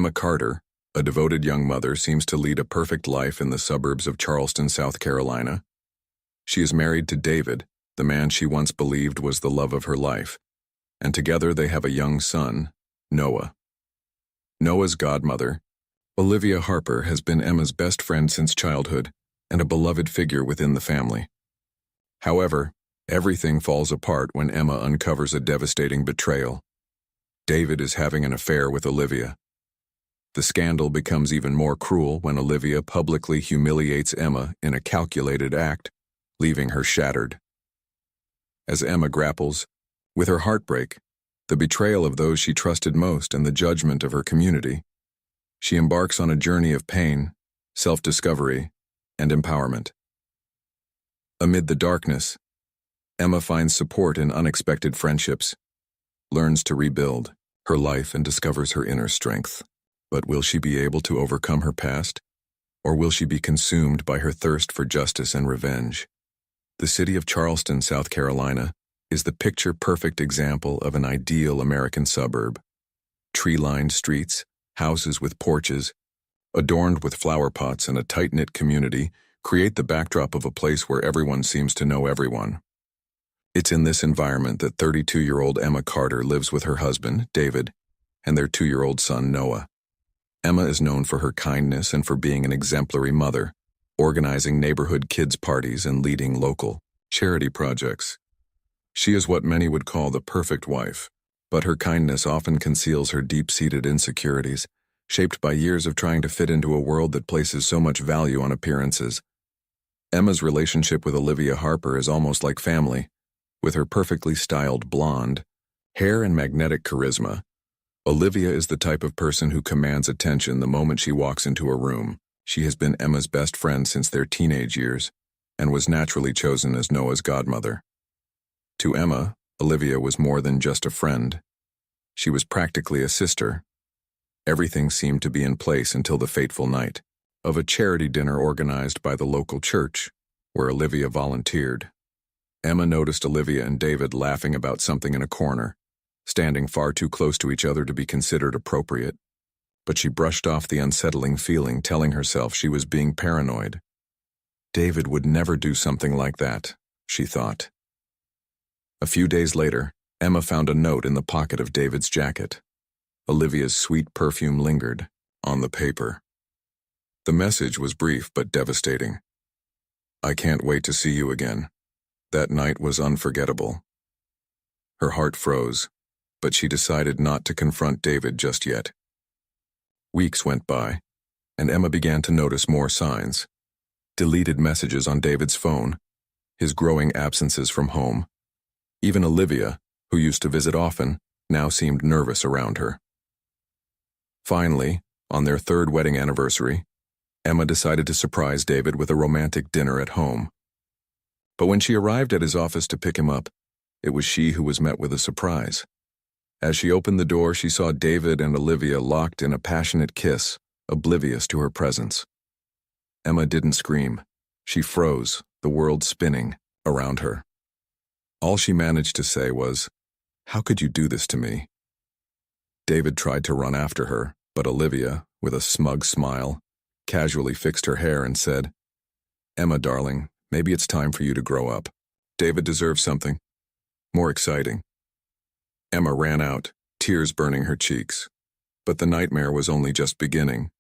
Emma Carter, a devoted young mother, seems to lead a perfect life in the suburbs of Charleston, South Carolina. She is married to David, the man she once believed was the love of her life, and together they have a young son, Noah. Noah's godmother, Olivia Harper, has been Emma's best friend since childhood and a beloved figure within the family. However, everything falls apart when Emma uncovers a devastating betrayal. David is having an affair with Olivia. The scandal becomes even more cruel when Olivia publicly humiliates Emma in a calculated act, leaving her shattered. As Emma grapples with her heartbreak, the betrayal of those she trusted most, and the judgment of her community, she embarks on a journey of pain, self-discovery, and empowerment. Amid the darkness, Emma finds support in unexpected friendships, learns to rebuild her life, and discovers her inner strength. But will she be able to overcome her past? Or will she be consumed by her thirst for justice and revenge? The city of Charleston, South Carolina, is the picture-perfect example of an ideal American suburb. Tree-lined streets, houses with porches, adorned with flower pots, and a tight-knit community create the backdrop of a place where everyone seems to know everyone. It's in this environment that 32-year-old Emma Carter lives with her husband, David, and their 2-year-old son, Noah. Emma is known for her kindness and for being an exemplary mother, organizing neighborhood kids' parties and leading local charity projects. She is what many would call the perfect wife, but her kindness often conceals her deep-seated insecurities, shaped by years of trying to fit into a world that places so much value on appearances. Emma's relationship with Olivia Harper is almost like family. With her perfectly styled blonde hair and magnetic charisma, Olivia is the type of person who commands attention the moment she walks into a room. She has been Emma's best friend since their teenage years and was naturally chosen as Noah's godmother. To Emma, Olivia was more than just a friend. She was practically a sister. Everything seemed to be in place until the fateful night of a charity dinner organized by the local church, where Olivia volunteered. Emma noticed Olivia and David laughing about something in a corner, standing far too close to each other to be considered appropriate. But she brushed off the unsettling feeling, telling herself she was being paranoid. David would never do something like that, she thought. A few days later, Emma found a note in the pocket of David's jacket. Olivia's sweet perfume lingered on the paper. The message was brief but devastating. "I can't wait to see you again. That night was unforgettable." Her heart froze, but she decided not to confront David just yet. Weeks went by, and Emma began to notice more signs. Deleted messages on David's phone, his growing absences from home. Even Olivia, who used to visit often, now seemed nervous around her. Finally, on their 3rd wedding anniversary, Emma decided to surprise David with a romantic dinner at home. But when she arrived at his office to pick him up, it was she who was met with a surprise. As she opened the door, she saw David and Olivia locked in a passionate kiss, oblivious to her presence. Emma didn't scream. She froze, the world spinning around her. All she managed to say was, "How could you do this to me?" David tried to run after her, but Olivia, with a smug smile, casually fixed her hair and said, "Emma, darling, maybe it's time for you to grow up. David deserves something more exciting." Emma ran out, tears burning her cheeks. But the nightmare was only just beginning.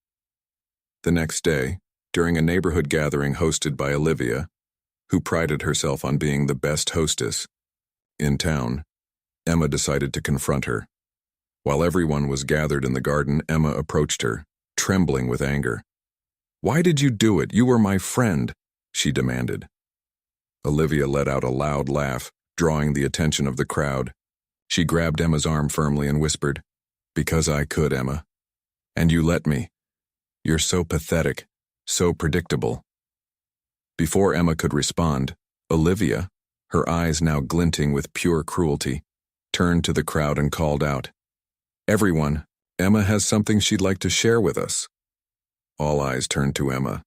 The next day, during a neighborhood gathering hosted by Olivia, who prided herself on being the best hostess in town, Emma decided to confront her. While everyone was gathered in the garden, Emma approached her, trembling with anger. "Why did you do it? You were my friend," she demanded. Olivia let out a loud laugh, drawing the attention of the crowd. She grabbed Emma's arm firmly and whispered, "Because I could, Emma. And you let me. You're so pathetic, so predictable." Before Emma could respond, Olivia, her eyes now glinting with pure cruelty, turned to the crowd and called out, "Everyone, Emma has something she'd like to share with us." All eyes turned to Emma.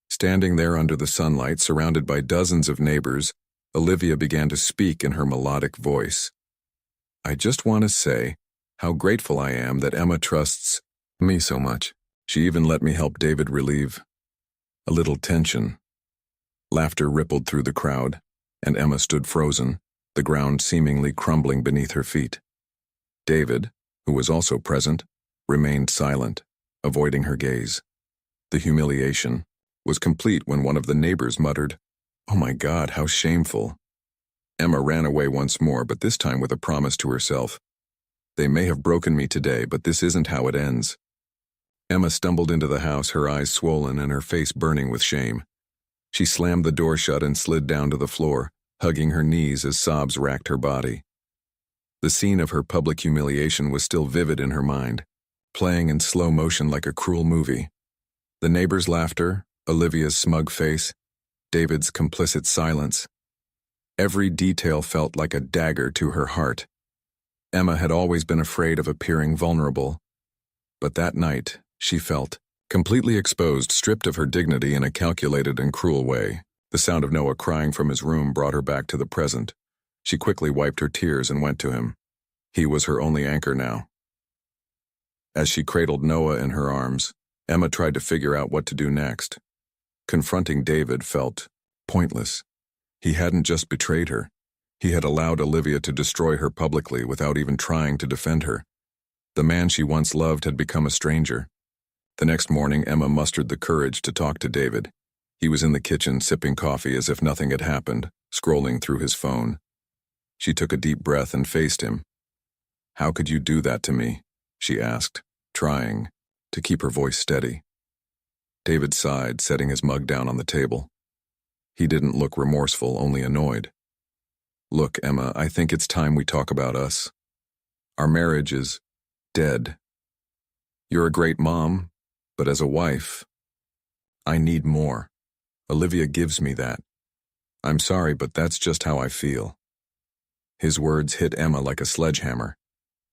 Standing there under the sunlight, surrounded by dozens of neighbors, Olivia began to speak in her melodic voice. "I just want to say how grateful I am that Emma trusts Me so much. She even let me help David relieve a little tension. Laughter rippled through the crowd, and Emma stood frozen, the ground seemingly crumbling beneath her feet. David, who was also present, remained silent, avoiding her gaze. The humiliation was complete when one of the neighbors muttered, "Oh my God, how shameful." Emma ran away once more, but this time with a promise to herself. They may have broken me today, but this isn't how it ends. Emma stumbled into the house, her eyes swollen and her face burning with shame. She slammed the door shut and slid down to the floor, hugging her knees as sobs racked her body. The scene of her public humiliation was still vivid in her mind, playing in slow motion like a cruel movie. The neighbors' laughter, Olivia's smug face, David's complicit silence. Every detail felt like a dagger to her heart. Emma had always been afraid of appearing vulnerable, but that night she felt completely exposed, stripped of her dignity in a calculated and cruel way. The sound of Noah crying from his room brought her back to the present. She quickly wiped her tears and went to him. He was her only anchor now. As she cradled Noah in her arms, Emma tried to figure out what to do next. Confronting David felt pointless. He hadn't just betrayed her. He had allowed Olivia to destroy her publicly without even trying to defend her. The man she once loved had become a stranger. The next morning, Emma mustered the courage to talk to David. He was in the kitchen sipping coffee as if nothing had happened, scrolling through his phone. She took a deep breath and faced him. "How could you do that to me?" she asked, trying to keep her voice steady. David sighed, setting his mug down on the table. He didn't look remorseful, only annoyed. "Look, Emma, I think it's time we talk about us. Our marriage is dead. You're a great mom, but as a wife, I need more. Olivia gives me that. I'm sorry, but that's just how I feel." His words hit Emma like a sledgehammer.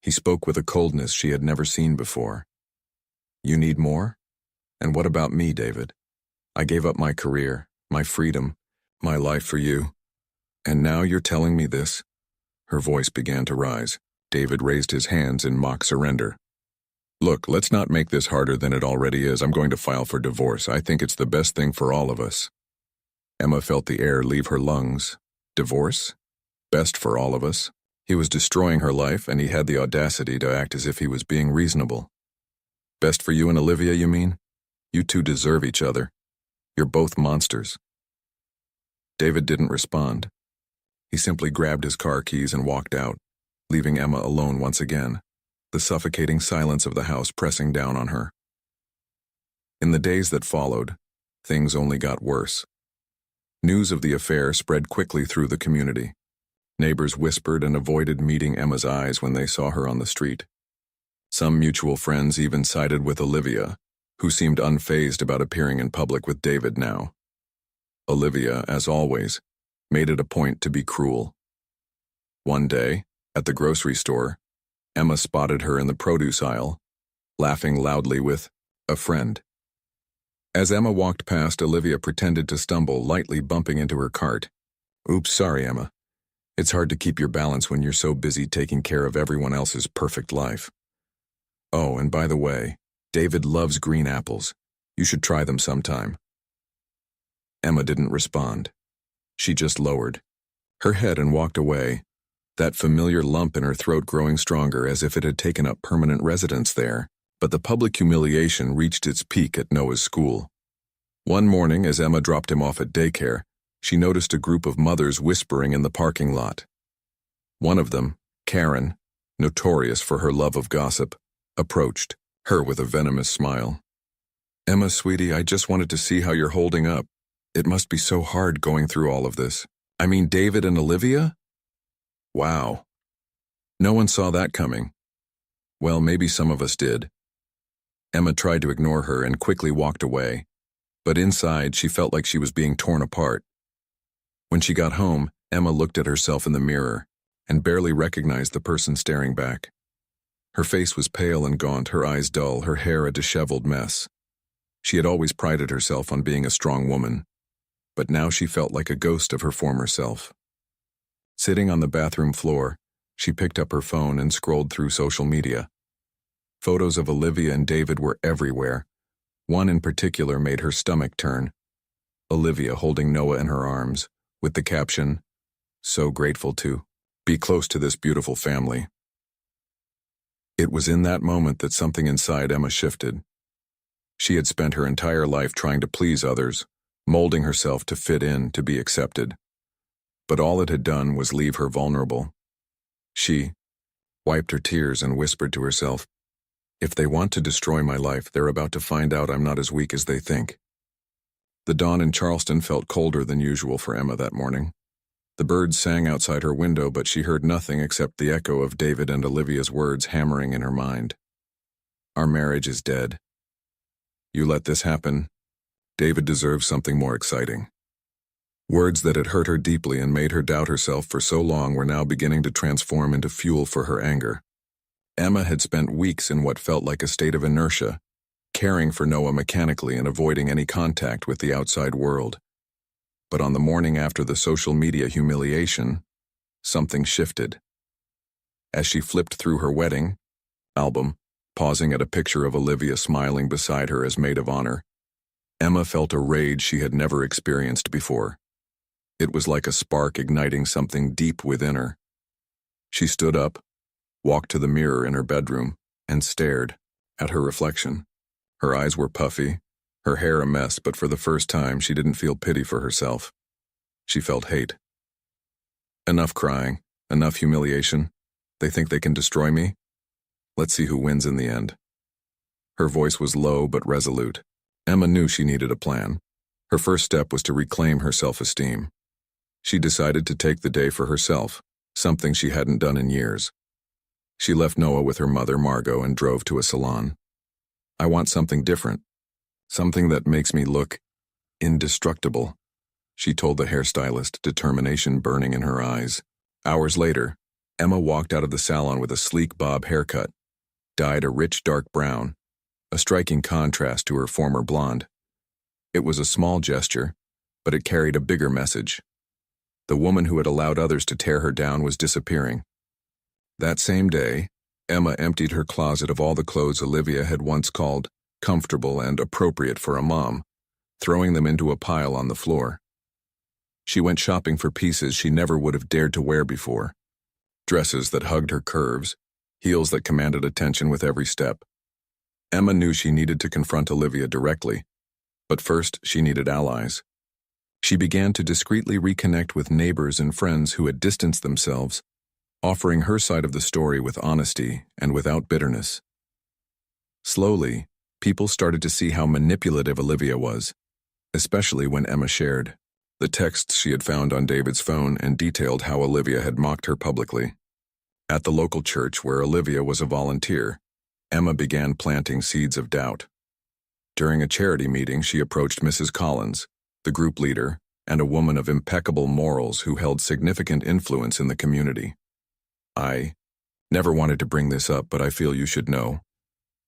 He spoke with a coldness she had never seen before. "You need more? And what about me, David? I gave up my career, my freedom, my life for you. And now you're telling me this?" Her voice began to rise. David raised his hands in mock surrender. "Look, let's not make this harder than it already is. I'm going to file for divorce. I think it's the best thing for all of us." Emma felt the air leave her lungs. Divorce? Best for all of us? He was destroying her life, and he had the audacity to act as if he was being reasonable. "Best for you and Olivia, you mean? You two deserve each other. You're both monsters." David didn't respond. He simply grabbed his car keys and walked out, leaving Emma alone once again, the suffocating silence of the house pressing down on her. In the days that followed, things only got worse. News of the affair spread quickly through the community. Neighbors whispered and avoided meeting Emma's eyes when they saw her on the street. Some mutual friends even sided with Olivia, who seemed unfazed about appearing in public with David now. Olivia, as always, made it a point to be cruel. One day, at the grocery store, Emma spotted her in the produce aisle, laughing loudly with a friend. As Emma walked past, Olivia pretended to stumble, lightly bumping into her cart. "Oops, sorry, Emma. It's hard to keep your balance when you're so busy taking care of everyone else's perfect life. Oh, and by the way, David loves green apples. You should try them sometime." Emma didn't respond. She just lowered her head and walked away, that familiar lump in her throat growing stronger as if it had taken up permanent residence there. But the public humiliation reached its peak at Noah's school. One morning, as Emma dropped him off at daycare, she noticed a group of mothers whispering in the parking lot. One of them, Karen, notorious for her love of gossip, approached her with a venomous smile. "Emma, sweetie, I just wanted to see how you're holding up. It must be so hard going through all of this. I mean, David and Olivia? Wow. No one saw that coming. Well, maybe some of us did." Emma tried to ignore her and quickly walked away, but inside she felt like she was being torn apart. When she got home, Emma looked at herself in the mirror and barely recognized the person staring back. Her face was pale and gaunt, her eyes dull, her hair a disheveled mess. She had always prided herself on being a strong woman, but now she felt like a ghost of her former self. Sitting on the bathroom floor, she picked up her phone and scrolled through social media. Photos of Olivia and David were everywhere. One in particular made her stomach turn. Olivia holding Noah in her arms, with the caption, "So grateful to be close to this beautiful family." It was in that moment that something inside Emma shifted. She had spent her entire life trying to please others, molding herself to fit in, to be accepted. But all it had done was leave her vulnerable. She wiped her tears and whispered to herself, "If they want to destroy my life, they're about to find out I'm not as weak as they think." The dawn in Charleston felt colder than usual for Emma that morning. The birds sang outside her window, but she heard nothing except the echo of David and Olivia's words hammering in her mind. "Our marriage is dead. You let this happen. David deserves something more exciting." Words that had hurt her deeply and made her doubt herself for so long were now beginning to transform into fuel for her anger. Emma had spent weeks in what felt like a state of inertia, caring for Noah mechanically and avoiding any contact with the outside world. But on the morning after the social media humiliation, something shifted. As she flipped through her wedding album, pausing at a picture of Olivia smiling beside her as maid of honor, Emma felt a rage she had never experienced before. It was like a spark igniting something deep within her. She stood up, walked to the mirror in her bedroom, and stared at her reflection. Her eyes were puffy, her hair a mess, but for the first time she didn't feel pity for herself. She felt hate. Enough crying, enough humiliation. They think they can destroy me? Let's see who wins in the end. Her voice was low but resolute. Emma knew she needed a plan. Her first step was to reclaim her self-esteem. She decided to take the day for herself, something she hadn't done in years. She left Noah with her mother, Margot, and drove to a salon. "I want something different. Something that makes me look indestructible," she told the hairstylist, determination burning in her eyes. Hours later, Emma walked out of the salon with a sleek bob haircut, dyed a rich dark brown, a striking contrast to her former blonde. It was a small gesture, but it carried a bigger message. The woman who had allowed others to tear her down was disappearing. That same day, Emma emptied her closet of all the clothes Olivia had once called comfortable and appropriate for a mom, throwing them into a pile on the floor. She went shopping for pieces she never would have dared to wear before. Dresses that hugged her curves, heels that commanded attention with every step. Emma knew she needed to confront Olivia directly, but first she needed allies. She began to discreetly reconnect with neighbors and friends who had distanced themselves, offering her side of the story with honesty and without bitterness. Slowly, people started to see how manipulative Olivia was, especially when Emma shared the texts she had found on David's phone and detailed how Olivia had mocked her publicly. At the local church where Olivia was a volunteer, Emma began planting seeds of doubt. During a charity meeting, she approached Mrs. Collins, the group leader, and a woman of impeccable morals who held significant influence in the community. "I never wanted to bring this up, but I feel you should know.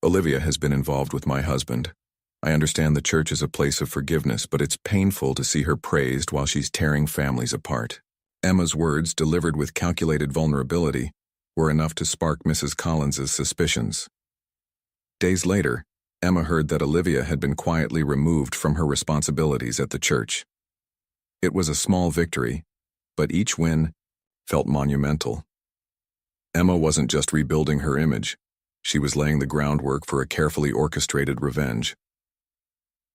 Olivia has been involved with my husband. I understand the church is a place of forgiveness, but it's painful to see her praised while she's tearing families apart." Emma's words, delivered with calculated vulnerability, were enough to spark Mrs. Collins's suspicions. Days later, Emma heard that Olivia had been quietly removed from her responsibilities at the church. It was a small victory, but each win felt monumental. Emma wasn't just rebuilding her image, she was laying the groundwork for a carefully orchestrated revenge.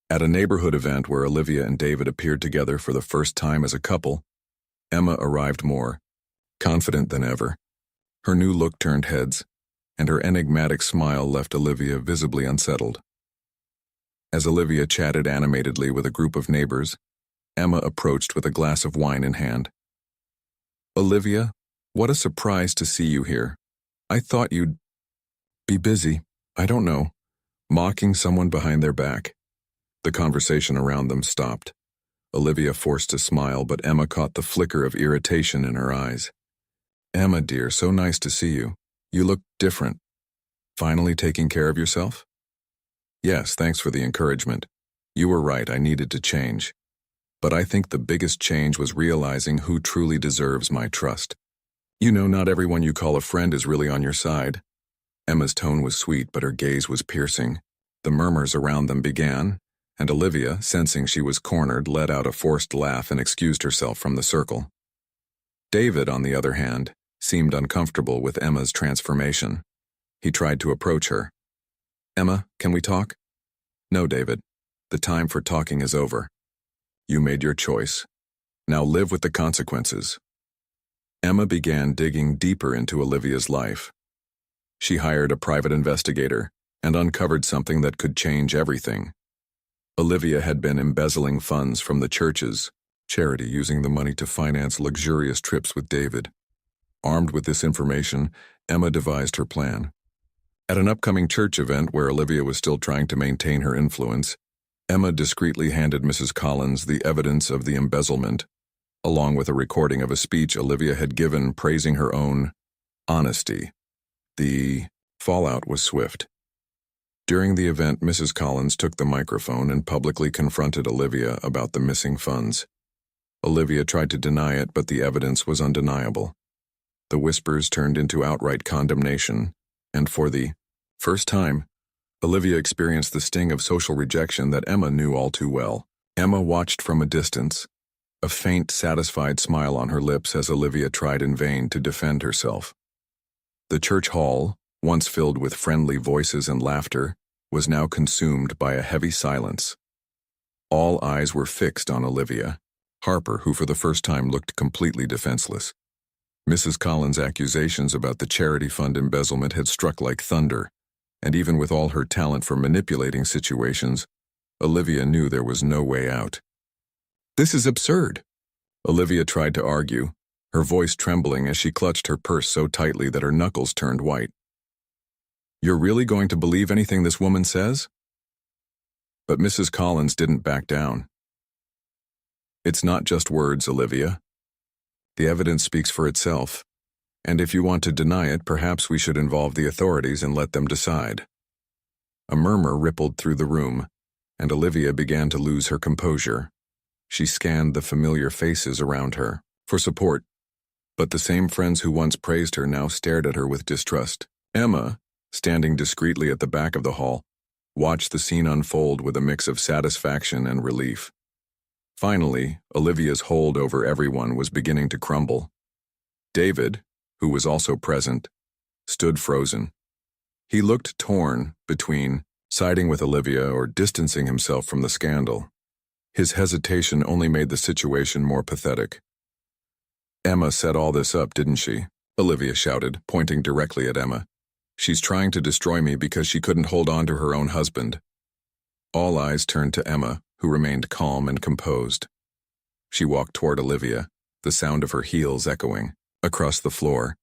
At a neighborhood event where Olivia and David appeared together for the first time as a couple, Emma arrived more confident than ever. Her new look turned heads, and her enigmatic smile left Olivia visibly unsettled. As Olivia chatted animatedly with a group of neighbors, Emma approached with a glass of wine in hand. "Olivia, what a surprise to see you here. I thought you'd be busy, I don't know, mocking someone behind their back." The conversation around them stopped. Olivia forced a smile, but Emma caught the flicker of irritation in her eyes. "Emma, dear, so nice to see you. You look different. Finally taking care of yourself?" "Yes, thanks for the encouragement. You were right, I needed to change. But I think the biggest change was realizing who truly deserves my trust. You know, not everyone you call a friend is really on your side. Emma's tone was sweet, but her gaze was piercing. The murmurs around them began, and Olivia, sensing she was cornered, let out a forced laugh and excused herself from the circle. David, on the other hand, seemed uncomfortable with Emma's transformation. He tried to approach her. "Emma, can we talk?" "No, David. The time for talking is over. You made your choice. Now live with the consequences." Emma began digging deeper into Olivia's life. She hired a private investigator and uncovered something that could change everything. Olivia had been embezzling funds from the church's charity, using the money to finance luxurious trips with David. Armed with this information, Emma devised her plan. At an upcoming church event where Olivia was still trying to maintain her influence, Emma discreetly handed Mrs. Collins the evidence of the embezzlement, along with a recording of a speech Olivia had given praising her own honesty. The fallout was swift. During the event, Mrs. Collins took the microphone and publicly confronted Olivia about the missing funds. Olivia tried to deny it, but the evidence was undeniable. The whispers turned into outright condemnation, and for the first time, Olivia experienced the sting of social rejection that Emma knew all too well. Emma watched from a distance, a faint, satisfied smile on her lips as Olivia tried in vain to defend herself. The church hall, once filled with friendly voices and laughter, was now consumed by a heavy silence. All eyes were fixed on Olivia, Harper, who for the first time looked completely defenseless. Mrs. Collins' accusations about the charity fund embezzlement had struck like thunder, and even with all her talent for manipulating situations, Olivia knew there was no way out. "This is absurd," Olivia tried to argue, her voice trembling as she clutched her purse so tightly that her knuckles turned white. "You're really going to believe anything this woman says?" But Mrs. Collins didn't back down. "It's not just words, Olivia. The evidence speaks for itself, and if you want to deny it, perhaps we should involve the authorities and let them decide." A murmur rippled through the room, and Olivia began to lose her composure. She scanned the familiar faces around her for support, but the same friends who once praised her now stared at her with distrust. Emma, standing discreetly at the back of the hall, watched the scene unfold with a mix of satisfaction and relief. Finally, Olivia's hold over everyone was beginning to crumble. David, who was also present, stood frozen. He looked torn between siding with Olivia or distancing himself from the scandal. His hesitation only made the situation more pathetic. "Emma set all this up, didn't she?" Olivia shouted, pointing directly at Emma. "She's trying to destroy me because she couldn't hold on to her own husband." All eyes turned to Emma, who remained calm and composed. She walked toward Olivia, the sound of her heels echoing across the floor.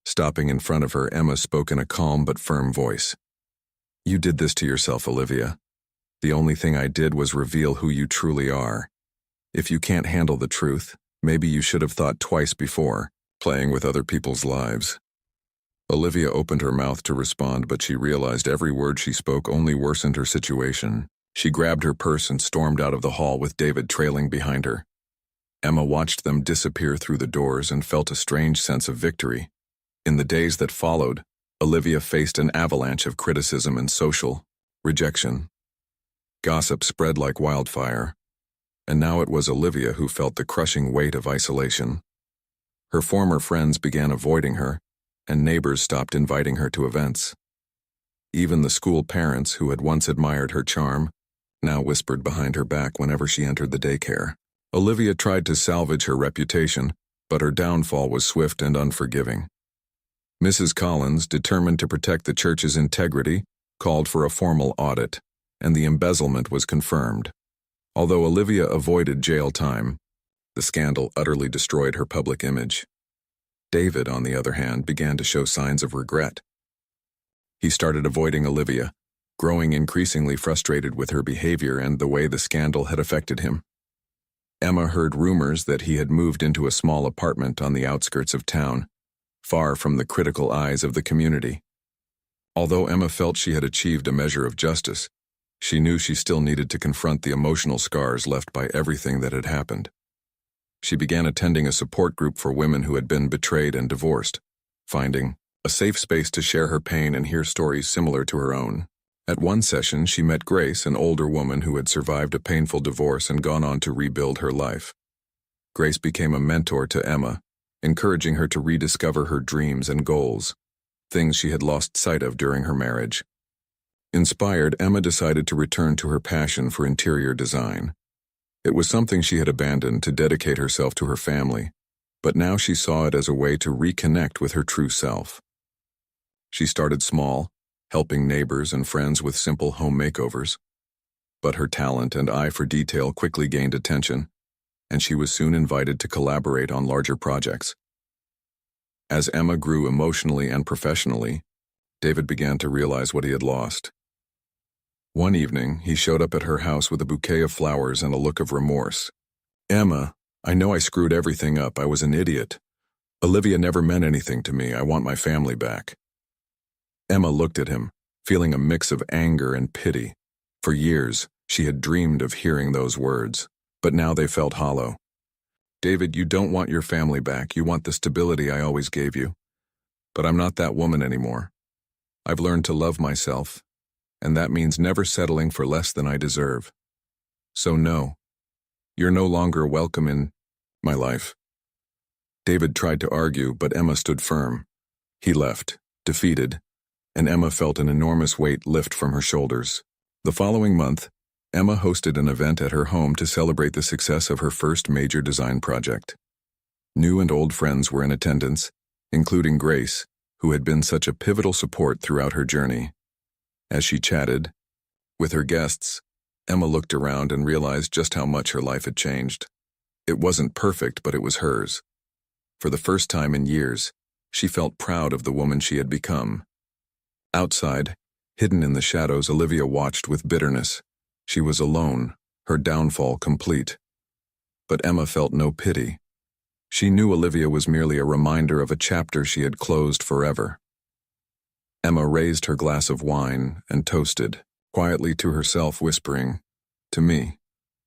Stopping in front of her, Emma spoke in a calm but firm voice. "You did this to yourself, Olivia. The only thing I did was reveal who you truly are. If you can't handle the truth, maybe you should have thought twice before playing with other people's lives." Olivia opened her mouth to respond, but she realized every word she spoke only worsened her situation. She grabbed her purse and stormed out of the hall with David trailing behind her. Emma watched them disappear through the doors and felt a strange sense of victory. In the days that followed, Olivia faced an avalanche of criticism and social rejection. Gossip spread like wildfire, and now it was Olivia who felt the crushing weight of isolation. Her former friends began avoiding her, and neighbors stopped inviting her to events. Even the school parents, who had once admired her charm, now whispered behind her back whenever she entered the daycare. Olivia tried to salvage her reputation, but her downfall was swift and unforgiving. Mrs. Collins, determined to protect the church's integrity, called for a formal audit, and the embezzlement was confirmed. Although Olivia avoided jail time, the scandal utterly destroyed her public image. David, on the other hand, began to show signs of regret. He started avoiding Olivia, growing increasingly frustrated with her behavior and the way the scandal had affected him. Emma heard rumors that he had moved into a small apartment on the outskirts of town, far from the critical eyes of the community. Although Emma felt she had achieved a measure of justice, she knew she still needed to confront the emotional scars left by everything that had happened. She began attending a support group for women who had been betrayed and divorced, finding a safe space to share her pain and hear stories similar to her own. At one session, she met Grace, an older woman who had survived a painful divorce and gone on to rebuild her life. Grace became a mentor to Emma, encouraging her to rediscover her dreams and goals, things she had lost sight of during her marriage. Inspired, Emma decided to return to her passion for interior design. It was something she had abandoned to dedicate herself to her family, but now she saw it as a way to reconnect with her true self. She started small, helping neighbors and friends with simple home makeovers. But her talent and eye for detail quickly gained attention, and she was soon invited to collaborate on larger projects. As Emma grew emotionally and professionally, David began to realize what he had lost. One evening, he showed up at her house with a bouquet of flowers and a look of remorse. "Emma, I know I screwed everything up. I was an idiot. Olivia never meant anything to me. I want my family back." Emma looked at him, feeling a mix of anger and pity. For years, she had dreamed of hearing those words, but now they felt hollow. "David, you don't want your family back. You want the stability I always gave you. But I'm not that woman anymore. I've learned to love myself, and that means never settling for less than I deserve. So no, you're no longer welcome in my life." David tried to argue, but Emma stood firm. He left, defeated, and Emma felt an enormous weight lift from her shoulders. The following month, Emma hosted an event at her home to celebrate the success of her first major design project. New and old friends were in attendance, including Grace, who had been such a pivotal support throughout her journey. As she chatted with her guests, Emma looked around and realized just how much her life had changed. It wasn't perfect, but it was hers. For the first time in years, she felt proud of the woman she had become. Outside, hidden in the shadows, Olivia watched with bitterness. She was alone, her downfall complete. But Emma felt no pity. She knew Olivia was merely a reminder of a chapter she had closed forever. Emma raised her glass of wine and toasted, quietly to herself, whispering, "To me,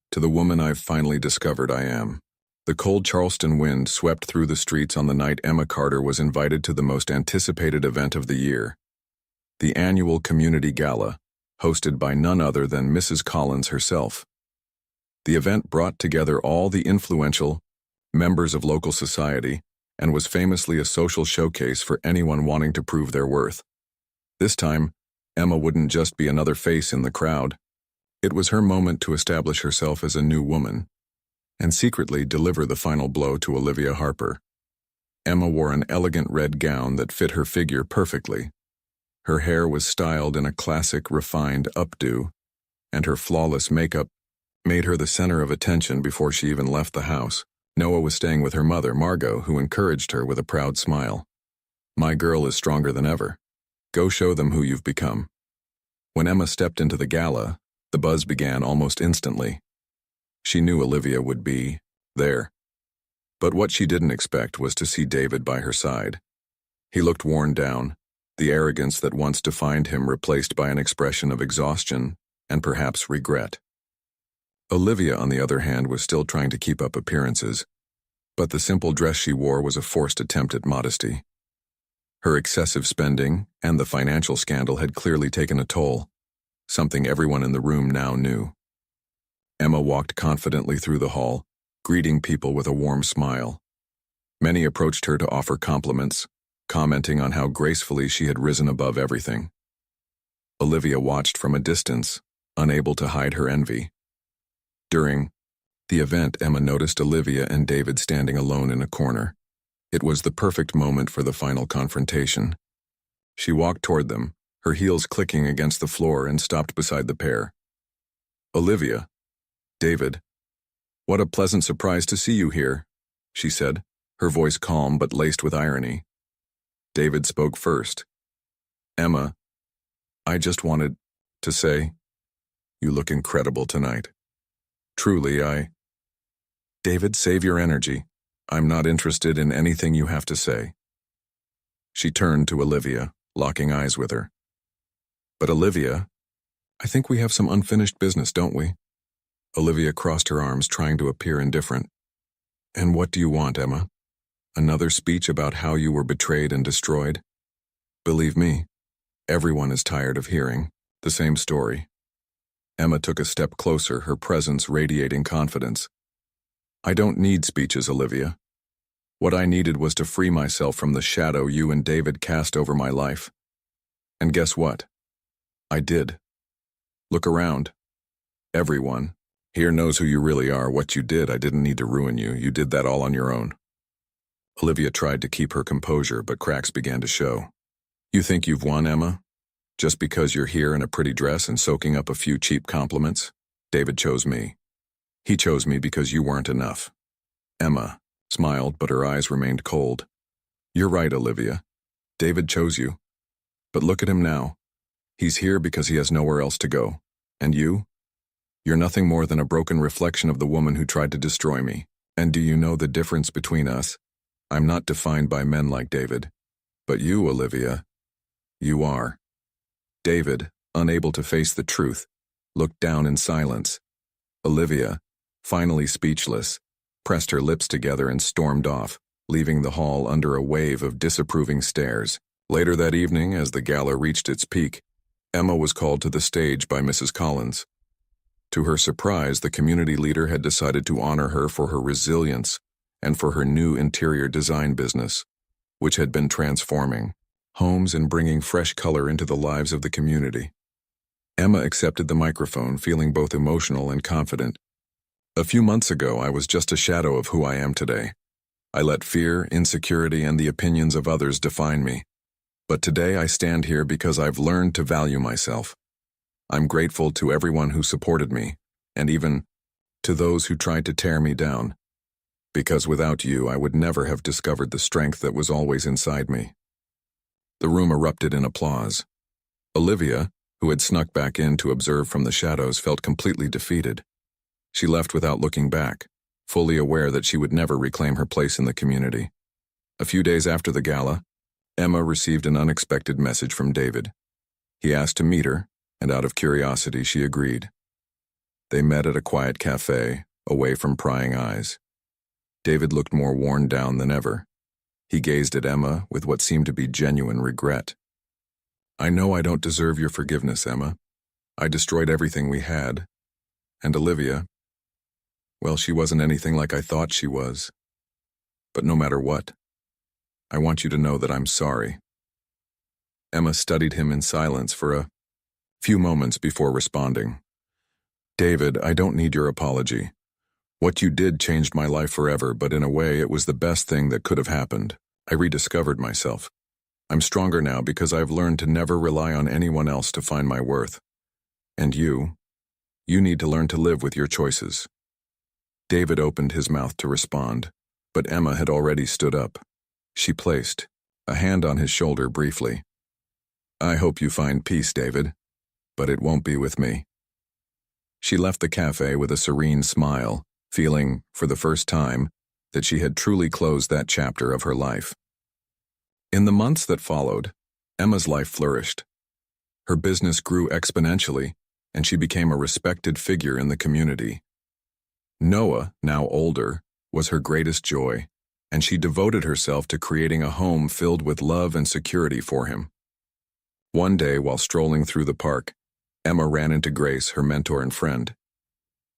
to the woman I've finally discovered I am." The cold Charleston wind swept through the streets on the night Emma Carter was invited to the most anticipated event of the year, the annual community gala, hosted by none other than Mrs. Collins herself. The event brought together all the influential members of local society and was famously a social showcase for anyone wanting to prove their worth. This time, Emma wouldn't just be another face in the crowd. It was her moment to establish herself as a new woman and secretly deliver the final blow to Olivia Harper. Emma wore an elegant red gown that fit her figure perfectly. Her hair was styled in a classic, refined updo, and her flawless makeup made her the center of attention before she even left the house. Noah was staying with her mother, Margot, who encouraged her with a proud smile. "My girl is stronger than ever. Go show them who you've become." When Emma stepped into the gala, the buzz began almost instantly. She knew Olivia would be there. But what she didn't expect was to see David by her side. He looked worn down, the arrogance that once defined him replaced by an expression of exhaustion and perhaps regret. Olivia, on the other hand, was still trying to keep up appearances, but the simple dress she wore was a forced attempt at modesty. Her excessive spending and the financial scandal had clearly taken a toll, something everyone in the room now knew. Emma walked confidently through the hall, greeting people with a warm smile. Many approached her to offer compliments, commenting on how gracefully she had risen above everything. Olivia watched from a distance, unable to hide her envy. During the event, Emma noticed Olivia and David standing alone in a corner. It was the perfect moment for the final confrontation. She walked toward them, her heels clicking against the floor, and stopped beside the pair. "Olivia, David, what a pleasant surprise to see you here," she said, her voice calm but laced with irony. David spoke first. "Emma, I just wanted to say, you look incredible tonight. Truly, David, save your energy. I'm not interested in anything you have to say." She turned to Olivia, locking eyes with her. "But Olivia, I think we have some unfinished business, don't we?" Olivia crossed her arms, trying to appear indifferent. "And what do you want, Emma? Another speech about how you were betrayed and destroyed?" Believe me, everyone is tired of hearing the same story. Emma took a step closer, her presence radiating confidence. I don't need speeches, Olivia. What I needed was to free myself from the shadow you and David cast over my life. And guess what? I did. Look around. Everyone here knows who you really are, what you did. I didn't need to ruin you. You did that all on your own. Olivia tried to keep her composure, but cracks began to show. You think you've won, Emma? Just because you're here in a pretty dress and soaking up a few cheap compliments? David chose me. He chose me because you weren't enough. Emma smiled, but her eyes remained cold. You're right, Olivia. David chose you. But look at him now. He's here because he has nowhere else to go. And you? You're nothing more than a broken reflection of the woman who tried to destroy me. And do you know the difference between us? I'm not defined by men like David. But you, Olivia, you are. David, unable to face the truth, looked down in silence. Olivia, finally speechless, pressed her lips together and stormed off, leaving the hall under a wave of disapproving stares. Later that evening, as the gala reached its peak, Emma was called to the stage by Mrs. Collins. To her surprise, the community leader had decided to honor her for her resilience and for her new interior design business, which had been transforming homes and bringing fresh color into the lives of the community. Emma accepted the microphone, feeling both emotional and confident. A few months ago, I was just a shadow of who I am today. I let fear, insecurity, and the opinions of others define me. But today I stand here because I've learned to value myself. I'm grateful to everyone who supported me, and even to those who tried to tear me down. Because without you, I would never have discovered the strength that was always inside me. The room erupted in applause. Olivia, who had snuck back in to observe from the shadows, felt completely defeated. She left without looking back, fully aware that she would never reclaim her place in the community. A few days after the gala, Emma received an unexpected message from David. He asked to meet her, and out of curiosity, she agreed. They met at a quiet cafe, away from prying eyes. David looked more worn down than ever. He gazed at Emma with what seemed to be genuine regret. I know I don't deserve your forgiveness, Emma. I destroyed everything we had. And Olivia, well, she wasn't anything like I thought she was. But no matter what, I want you to know that I'm sorry. Emma studied him in silence for a few moments before responding. David, I don't need your apology. What you did changed my life forever, but in a way it was the best thing that could have happened. I rediscovered myself. I'm stronger now because I've learned to never rely on anyone else to find my worth. And you need to learn to live with your choices. David opened his mouth to respond, but Emma had already stood up. She placed a hand on his shoulder briefly. I hope you find peace, David, but it won't be with me. She left the cafe with a serene smile, feeling, for the first time, that she had truly closed that chapter of her life. In the months that followed, Emma's life flourished. Her business grew exponentially, and she became a respected figure in the community. Noah, now older, was her greatest joy, and she devoted herself to creating a home filled with love and security for him. One day, while strolling through the park, Emma ran into Grace, her mentor and friend.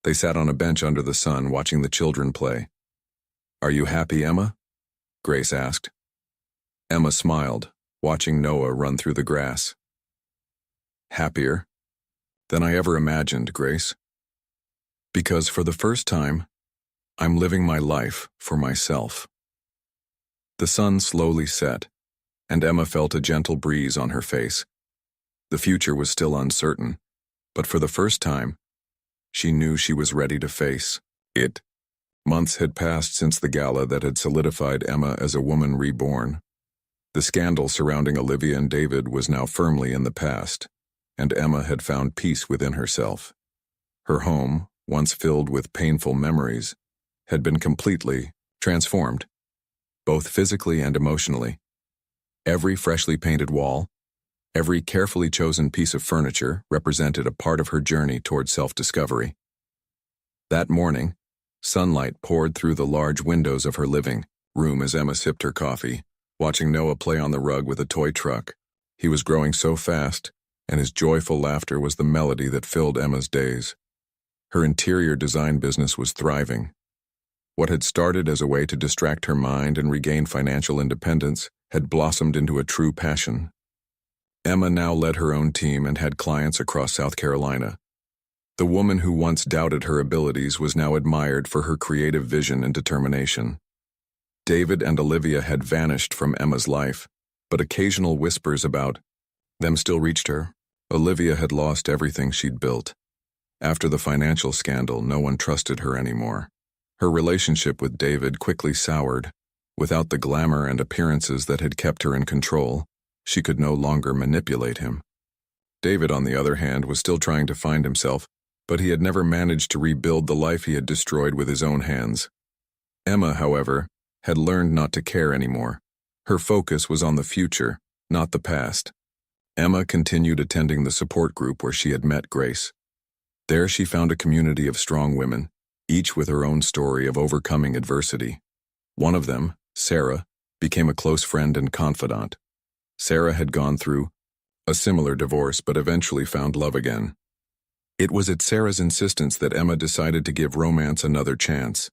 They sat on a bench under the sun, watching the children play. Are you happy, Emma? Grace asked. Emma smiled, watching Noah run through the grass. Happier than I ever imagined, Grace. Because for the first time, I'm living my life for myself. The sun slowly set, and Emma felt a gentle breeze on her face. The future was still uncertain, but for the first time, she knew she was ready to face it. Months had passed since the gala that had solidified Emma as a woman reborn. The scandal surrounding Olivia and David was now firmly in the past, and Emma had found peace within herself. Her home, once filled with painful memories, had been completely transformed, both physically and emotionally. Every freshly painted wall, every carefully chosen piece of furniture represented a part of her journey toward self-discovery. That morning, sunlight poured through the large windows of her living room as Emma sipped her coffee, watching Noah play on the rug with a toy truck. He was growing so fast, and his joyful laughter was the melody that filled Emma's days. Her interior design business was thriving. What had started as a way to distract her mind and regain financial independence had blossomed into a true passion. Emma now led her own team and had clients across South Carolina. The woman who once doubted her abilities was now admired for her creative vision and determination. David and Olivia had vanished from Emma's life, but occasional whispers about them still reached her. Olivia had lost everything she'd built. After the financial scandal, no one trusted her anymore. Her relationship with David quickly soured. Without the glamour and appearances that had kept her in control, she could no longer manipulate him. David, on the other hand, was still trying to find himself, but he had never managed to rebuild the life he had destroyed with his own hands. Emma, however, had learned not to care anymore. Her focus was on the future, not the past. Emma continued attending the support group where she had met Grace. There she found a community of strong women, each with her own story of overcoming adversity. One of them, Sarah, became a close friend and confidant. Sarah had gone through a similar divorce but eventually found love again. It was at Sarah's insistence that Emma decided to give romance another chance.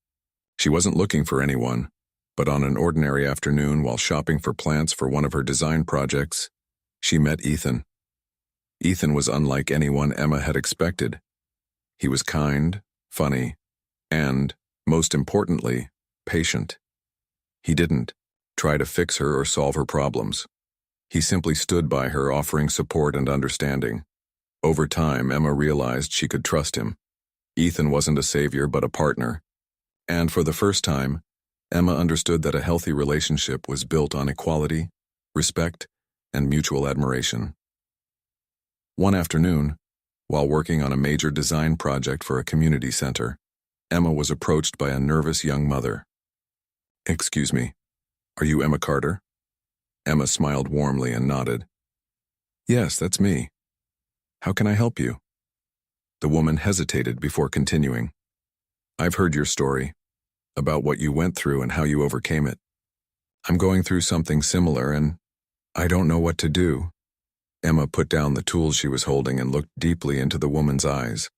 She wasn't looking for anyone, but on an ordinary afternoon while shopping for plants for one of her design projects, she met Ethan. Ethan was unlike anyone Emma had expected. He was kind, funny, and, most importantly, patient. He didn't try to fix her or solve her problems. He simply stood by her, offering support and understanding. Over time, Emma realized she could trust him. Ethan wasn't a savior but a partner. And for the first time, Emma understood that a healthy relationship was built on equality, respect, and mutual admiration. One afternoon, while working on a major design project for a community center, Emma was approached by a nervous young mother. "Excuse me, are you Emma Carter?" Emma smiled warmly and nodded. "Yes, that's me. How can I help you?" The woman hesitated before continuing. "I've heard your story, about what you went through and how you overcame it. I'm going through something similar and I don't know what to do." Emma put down the tools she was holding and looked deeply into the woman's eyes.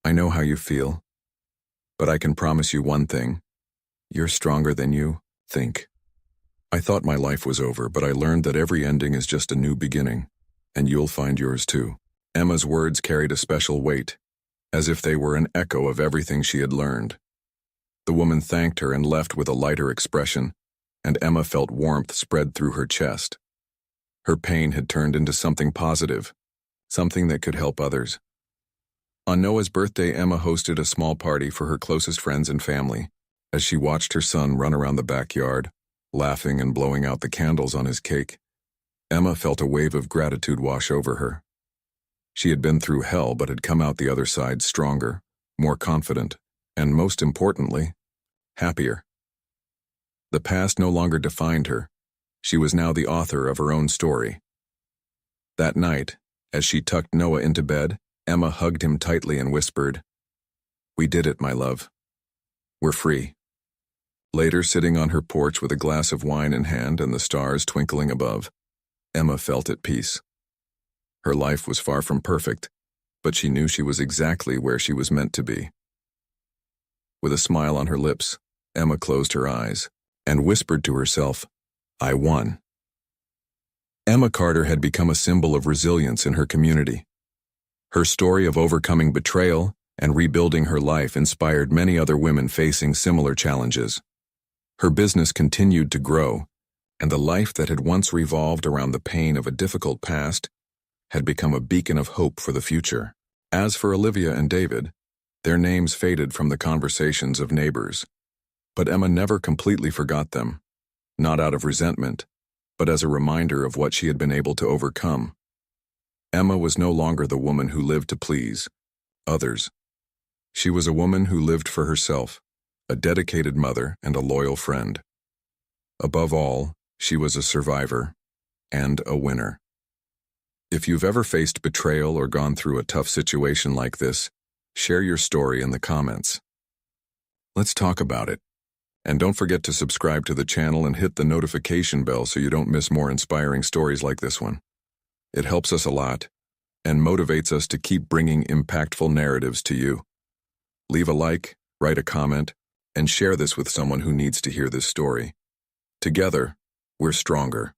"I know how you feel, but I can promise you one thing. You're stronger than you think. I thought my life was over, but I learned that every ending is just a new beginning, and you'll find yours too." Emma's words carried a special weight, as if they were an echo of everything she had learned. The woman thanked her and left with a lighter expression, and Emma felt warmth spread through her chest. Her pain had turned into something positive, something that could help others. On Noah's birthday, Emma hosted a small party for her closest friends and family. As she watched her son run around the backyard, laughing and blowing out the candles on his cake, Emma felt a wave of gratitude wash over her. She had been through hell but had come out the other side stronger, more confident, and most importantly, happier. The past no longer defined her. She was now the author of her own story. That night, as she tucked Noah into bed, Emma hugged him tightly and whispered, "We did it, my love. We're free." Later, sitting on her porch with a glass of wine in hand and the stars twinkling above, Emma felt at peace. Her life was far from perfect, but she knew she was exactly where she was meant to be. With a smile on her lips, Emma closed her eyes and whispered to herself, "I won." Emma Carter had become a symbol of resilience in her community. Her story of overcoming betrayal and rebuilding her life inspired many other women facing similar challenges. Her business continued to grow, and the life that had once revolved around the pain of a difficult past had become a beacon of hope for the future. As for Olivia and David, their names faded from the conversations of neighbors. But Emma never completely forgot them, not out of resentment, but as a reminder of what she had been able to overcome. Emma was no longer the woman who lived to please others. She was a woman who lived for herself, a dedicated mother and a loyal friend. Above all, she was a survivor and a winner. If you've ever faced betrayal or gone through a tough situation like this, share your story in the comments. Let's talk about it. And don't forget to subscribe to the channel and hit the notification bell so you don't miss more inspiring stories like this one. It helps us a lot and motivates us to keep bringing impactful narratives to you. Leave a like, write a comment, and share this with someone who needs to hear this story. Together, we're stronger.